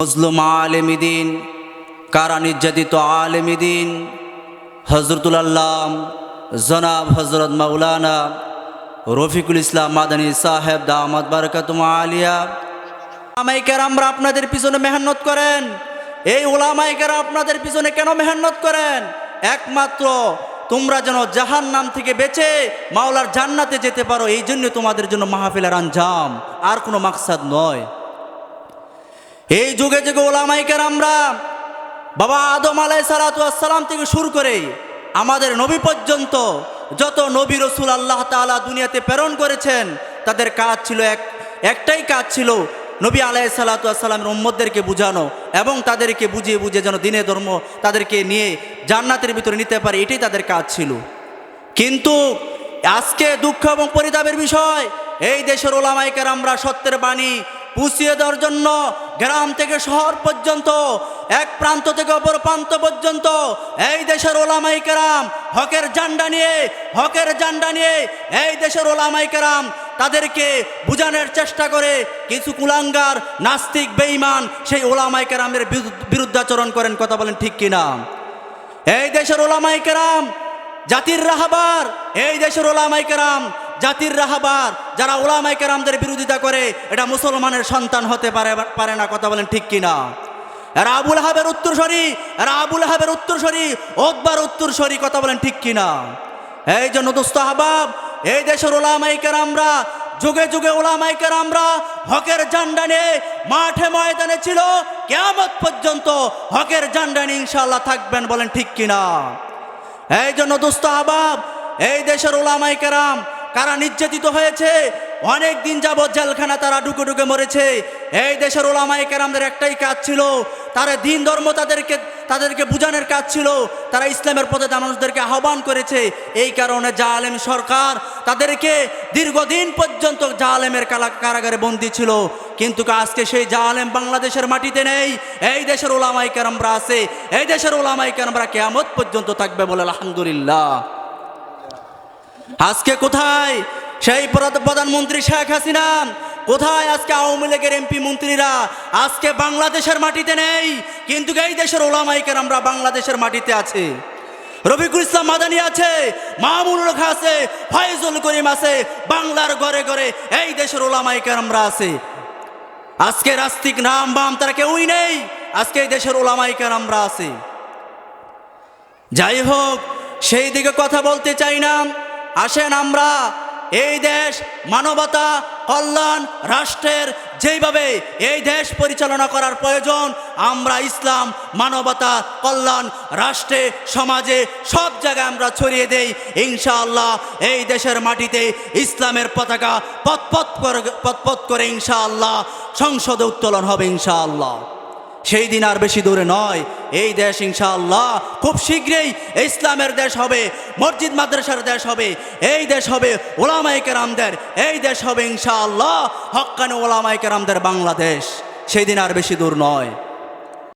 মজলুম আলেমিদিন, কারা নির্যাতিত আলেমিদিন হজরতুল আল্লাম জনাব হজরত মাওলানা রফিকুল ইসলাম মাদানী সাহেব দামাত বারাকাতুহু আলিয়া। ওলামায়ে কেরামরা আপনাদের পিছনে মেহনত করেন। এই ওলামায়ে কেরাম আপনাদের পিছনে কেন মেহনত করেন? একমাত্র তোমরা যেন জাহান্নাম থেকে বেঁচে মাওলার জান্নাতে যেতে পারো, এই জন্য তোমাদের জন্য মাহফিলের আঞ্জাম, আর কোনো মাকসাদ নয়। এই যুগে যুগে ওলামায়ে কেরামরা বাবা আদম আলাইহিস সালাতু ওয়াস সালাম থেকে শুরু করে আমাদের নবী পর্যন্ত যত নবী রসুল আল্লাহ তাআলা দুনিয়াতে প্রেরণ করেছেন, তাদের কাজ ছিল একটাই কাজ ছিল, নবী আলাইহিস সালাতু ওয়াস সালামের উম্মতদেরকে বুঝানো এবং তাদেরকে বুঝিয়ে বুঝিয়ে যেন দিনে ধর্ম তাদেরকে নিয়ে জান্নাতের ভিতরে নিতে পারে, এটাই তাদের কাজ ছিল। কিন্তু আজকে দুঃখ এবং পরিতাপের বিষয়, এই দেশের ওলামায়ে কেরামরা সত্যের বাণী পুষিয়ে দেওয়ার জন্য গ্রাম থেকে শহর পর্যন্ত, এক প্রান্ত থেকে অপর প্রান্ত পর্যন্ত এই দেশের ওলামায়ে কেরাম হকের ঝান্ডা নিয়ে এই দেশের ওলামায়ে কেরাম তাদেরকে বুঝানোর চেষ্টা করে। কিছু কুলাঙ্গার নাস্তিক বেঈমান সেই ওলামায়ে কেরামের বিরুদ্ধাচরণ করেন। কথা বলেন ঠিক কিনা? এই দেশের ওলামায়ে কেরাম জাতির রাহবার, এই দেশের ওলামায়ে কেরাম জাতির রাহবার। যারা ওলামায়ে কেরামদের বিরোধিতা করে এটা মুসলমানের সন্তান হতে পারে না। কথা বলেন ঠিক কিনা? এরা আবুল আহাবের উত্তরসরি, ওতবার উত্তরসরি। কথা বলেন ঠিক কিনা? এই জন্য দোস্ত আহবাব, এই দেশের ওলামায়ে কেরামরা যুগে যুগে ওলামায়ে কেরামরা হকের ঝান্ডা নিয়ে মাঠে ময়দানে ছিল, কিয়ামত পর্যন্ত হকের ঝান্ডা নিয়ে ইনশাআল্লাহ থাকবেন। বলেন ঠিক কিনা? এই জন্য দোস্ত আহবাব, এই দেশের ওলামায়ে কেরাম কারা নির্যাতিত হয়েছে, অনেক দিন যাবৎ জেলখানা তারা ঢুকে ঢুকে মরেছে। এই দেশের ওলামায়ে কেরামদের একটাই কাজ ছিল, তারা দিন ধর্ম তাদেরকে বুঝানোর কাজ ছিল, তারা ইসলামের পথে মানুষদেরকে আহ্বান করেছে। এই কারণে জালেম সরকার তাদেরকে দীর্ঘদিন পর্যন্ত জালেমের কারাগারে বন্দী ছিল। কিন্তু আজকে সেই জালেম বাংলাদেশের মাটিতে নেই, এই দেশের ওলামায়ে কেরামরা আছে। এই দেশের ওলামায়ে কেরামরা কিয়ামত পর্যন্ত থাকবে। বলে আলহামদুলিল্লাহ। আজকে কোথায় সেই প্রধানমন্ত্রী শেখ হাসিনা? কোথায় আজকে আওয়ামী লীগের এমপি মন্ত্রীরা? আজকে বাংলাদেশের মাটিতে নেই, কিন্তু এই দেশের ওলামায়ে কেরামরা বাংলাদেশের মাটিতে আছে। রফিকুল ইসলাম মাদানী আছে, মামুনুল হক আছে, ফয়জুল করিম আছে, বাংলার ঘরে ঘরে এই দেশের ওলামায়ে কেরামরা আছে। আজকে রাস্তিক নাম বাম তারা কেউই নেই, আজকে এই দেশের ওলামায়ে কেরামরা আছে। যাই হোক, সেই দিকে কথা বলতে চাই না। আসেন আমরা এই দেশ মানবতা কল্যাণ রাষ্ট্রের যেইভাবে এই দেশ পরিচালনা করার প্রয়োজন, আমরা ইসলাম মানবতা কল্যাণ রাষ্ট্রে সমাজে সব জায়গায় আমরা ছড়িয়ে দেই। ইনশাআল্লাহ এই দেশের মাটিতে ইসলামের পতাকা পথ করে ইনশাআল্লাহ সংসদে উত্তোলন হবে ইনশাআল্লাহ। সেই দিন আর বেশি দূরে নয়। এই দেশ ইনশাআল্লাহ খুব শীঘ্রই ইসলামের দেশ হবে, মসজিদ মাদ্রাসার দেশ হবে, এই দেশ হবে ওলামায়ে কেরামদের, এই দেশ হবে ইনশাআল্লাহ হক্কানি ওলামায়ে কেরামদের বাংলাদেশ। সেই দিন আর বেশি দূর নয়।